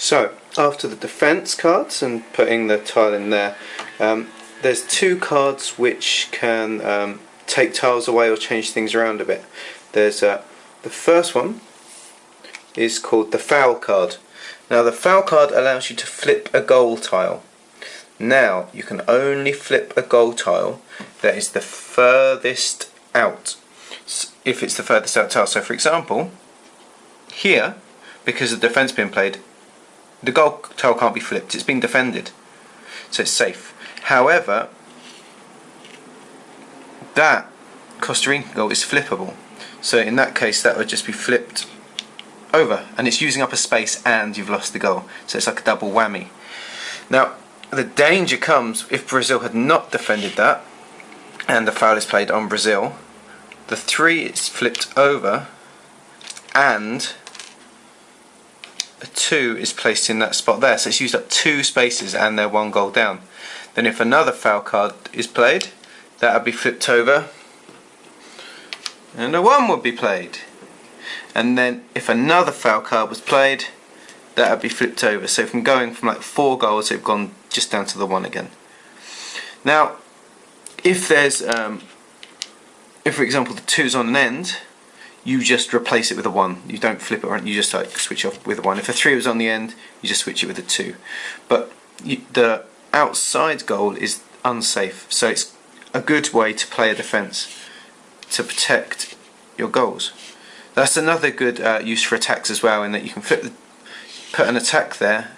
So, after the defence cards and putting the tile in there, there's two cards which can take tiles away or change things around a bit. There's the first one is called the foul card. Now the foul card allows you to flip a goal tile. Now you can only flip a goal tile that is the furthest out, if it's the furthest out tile. So for example, here, because of the defence being played, the goal tile can't be flipped, it's been defended, so it's safe. However, that Costa Rican goal is flippable, so in that case that would just be flipped over, and it's using up a space and you've lost the goal, so it's like a double whammy. Now the danger comes if Brazil had not defended that and the foul is played on Brazil. The 3 is flipped over and a 2 is placed in that spot there, so it's used up 2 spaces and they're 1 goal down. Then if another foul card is played, that would be flipped over and a 1 would be played. And then if another foul card was played, that would be flipped over. So from going from like 4 goals, they've gone just down to the 1 again. Now if there's if for example the 2's on an end, you just replace it with a 1. You don't flip it around, you just like switch off with a 1. If a 3 was on the end, you just switch it with a 2. But the outside goal is unsafe, so it's a good way to play a defence to protect your goals. That's another good use for attacks as well, in that you can put an attack there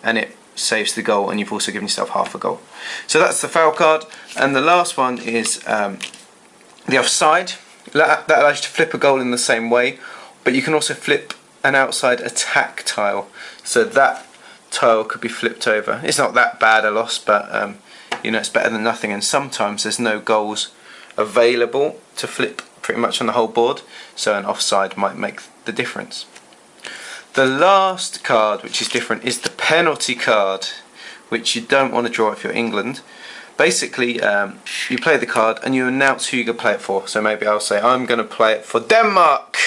and it saves the goal, and you've also given yourself half a goal. So that's the foul card. And the last one is the offside. That allows you to flip a goal in the same way, but you can also flip an outside attack tile, so that tile could be flipped over. It's not that bad a loss, but you know, it's better than nothing, and sometimes there's no goals available to flip pretty much on the whole board, so an offside might make the difference. The last card which is different is the penalty card, which you don't want to draw if you're England. Basically, you play the card and you announce who you're going to play it for. So maybe I'll say I'm going to play it for Denmark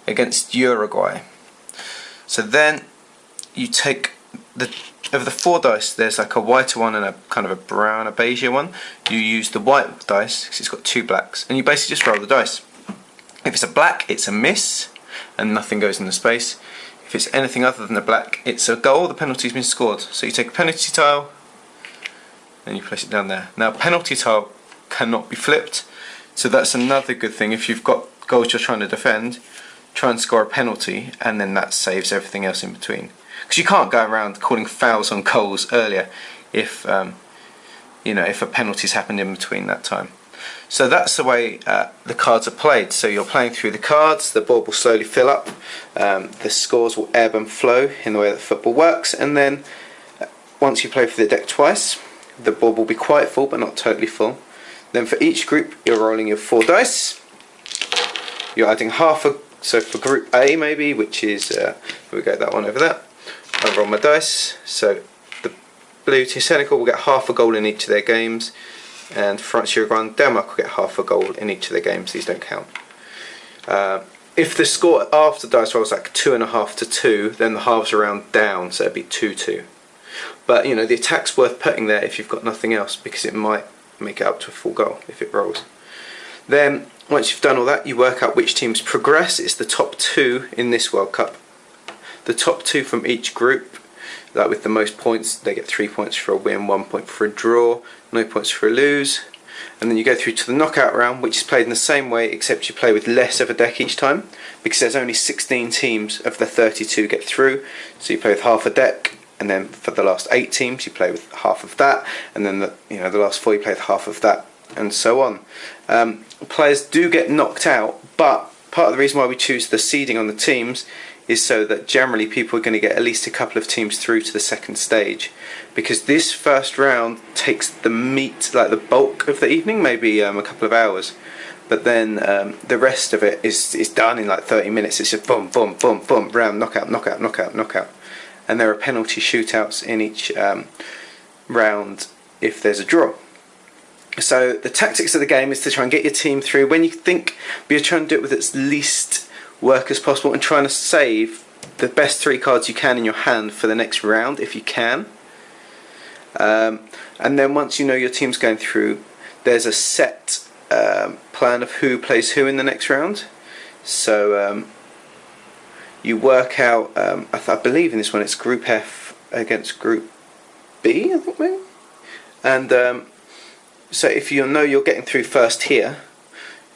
against Uruguay. So then you take of the 4 dice, there's like a whiter one and a kind of a brown, a beigeier one. You use the white dice because it's got 2 blacks, and you basically just roll the dice. If it's a black, it's a miss and nothing goes in the space. If it's anything other than a black, it's a goal. The penalty's been scored. So you take a penalty tile and you place it down there. Now penalty tile cannot be flipped, so that's another good thing. If you've got goals you're trying to defend, try and score a penalty, and then that saves everything else in between. Because you can't go around calling fouls on goals earlier if you know, if a penalty's happened in between that time. So that's the way the cards are played. So you're playing through the cards, the board will slowly fill up, the scores will ebb and flow in the way that football works, and then once you play for the deck twice, the board will be quite full but not totally full. Then for each group you're rolling your 4 dice, you're adding half a, so for group A maybe, which is, we go that one over there, I roll my dice, so the blue team Senegal will get half a goal in each of their games, and France, Uruguay and Denmark will get half a goal in each of their games. These don't count. If the score after dice rolls like 2.5 to 2, then the halves are round down, so it'd be 2-2. But you know, the attack's worth putting there if you've got nothing else, because it might make it up to a full goal if it rolls. Then once you've done all that, you work out which teams progress. It's the top 2 in this World Cup. The top 2 from each group, like with the most points, they get 3 points for a win, 1 point for a draw, no points for a lose. And then you go through to the knockout round, which is played in the same way, except you play with less of a deck each time, because there's only 16 teams of the 32 get through, so you play with half a deck. And then for the last 8 teams you play with half of that, and then the last 4 you play with half of that, and so on. Players do get knocked out, but part of the reason why we choose the seeding on the teams is so that generally people are going to get at least a couple of teams through to the second stage, because this first round takes the meat, like the bulk of the evening, maybe a couple of hours, but then the rest of it is done in like 30 minutes. It's just boom, boom, boom, boom, round, knockout, knockout, knockout, knockout. And there are penalty shootouts in each round if there's a draw. So the tactics of the game is to try and get your team through when you think, but you're trying to do it with its least work as possible, and trying to save the best 3 cards you can in your hand for the next round if you can. And then once you know your team's going through, there's a set plan of who plays who in the next round. So you work out, I believe in this one it's Group F against Group B, I think maybe. And so if you know you're getting through first here,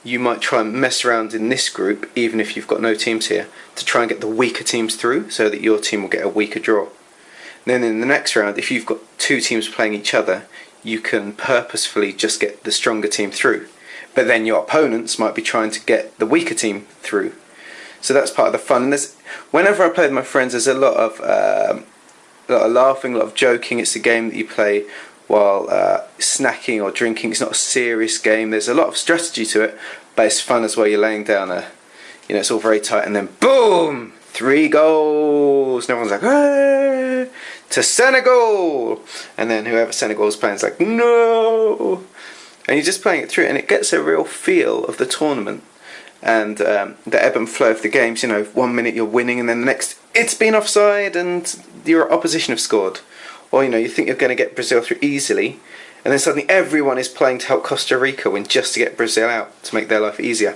you might try and mess around in this group, even if you've got no teams here, to try and get the weaker teams through so that your team will get a weaker draw. Then in the next round, if you've got 2 teams playing each other, you can purposefully just get the stronger team through. But then your opponents might be trying to get the weaker team through. So that's part of the fun. And whenever I play with my friends, there's a lot of laughing, a lot of joking. It's a game that you play while snacking or drinking. It's not a serious game. There's a lot of strategy to it, but it's fun as well. You're laying down it's all very tight, and then boom, 3 goals, and everyone's like, hey, to Senegal, and then whoever Senegal's playing is like, no, and you're just playing it through, and it gets a real feel of the tournament and the ebb and flow of the games. 1 minute you're winning, and then the next it's been offside and your opposition have scored. Or you think you're going to get Brazil through easily, and then suddenly everyone is playing to help Costa Rica win just to get Brazil out, to make their life easier.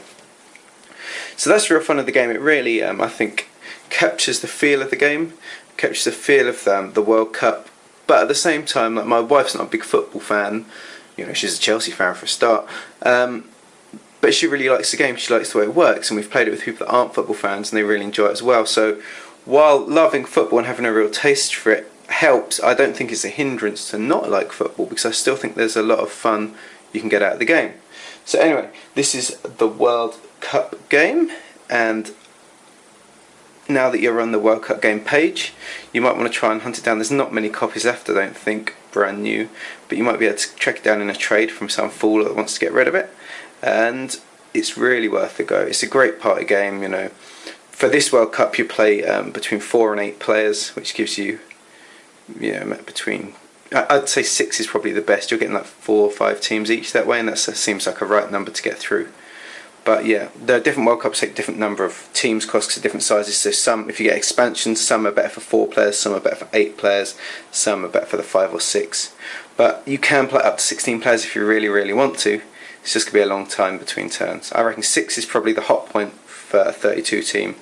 So that's the real fun of the game. It really, I think, captures the feel of the game, captures the feel of the World Cup. But at the same time, like, my wife's not a big football fan. She's a Chelsea fan for a start. But she really likes the game. She likes the way it works, and we've played it with people that aren't football fans, and they really enjoy it as well. So while loving football and having a real taste for it helps, I don't think it's a hindrance to not like football, because I still think there's a lot of fun you can get out of the game. So anyway, this is the World Cup game, and now that you're on the World Cup game page, you might want to try and hunt it down. There's not many copies left, I don't think, brand new, but you might be able to track it down in a trade from some fool that wants to get rid of it, and it's really worth a go. It's a great party game. For this World Cup you play between 4 and 8 players, which gives you between, I'd say 6 is probably the best. You're getting like 4 or 5 teams each that way, and that seems like a right number to get through. But yeah, the different World Cups take different number of teams, costs are different sizes. So some, if you get expansions, some are better for 4 players, some are better for 8 players, some are better for the 5 or 6. But you can play up to 16 players if you really, really want to. It's just going to be a long time between turns. I reckon 6 is probably the hot point for a 32 team,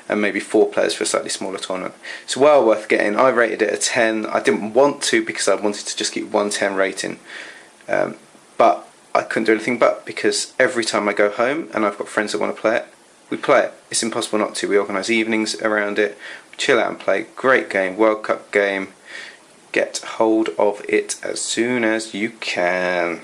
and maybe 4 players for a slightly smaller tournament. It's well worth getting. I rated it a 10. I didn't want to, because I wanted to just keep 110 rating, but I couldn't do anything but, because every time I go home and I've got friends that want to play it, we play it. It's impossible not to. We organise evenings around it, chill out and play. Great game, World Cup game. Get hold of it as soon as you can.